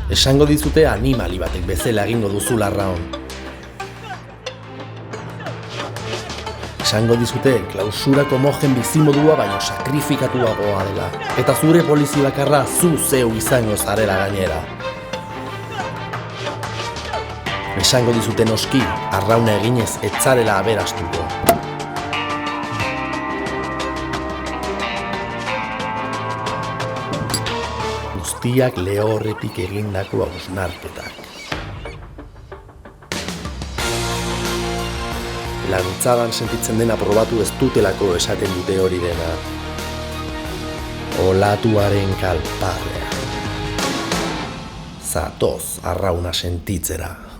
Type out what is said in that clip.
Esango dizute animali batek bezala egingo duzula arraun. Esango dizute klausurako mojen bizimodua baino sakrifikatuagoa dela. Eta zure polizi bakarra zu zeu izango zarela gainera. Esango dizute noski, arrauna eginez etzarela aberastuko. Guztiak lehorretik egindako hausnarketak. Lantzadan sentitzen dena probatu ez dutelako esaten dute hori dena. Olatuaren kalparrea. Zatoz arrauna sentitzera.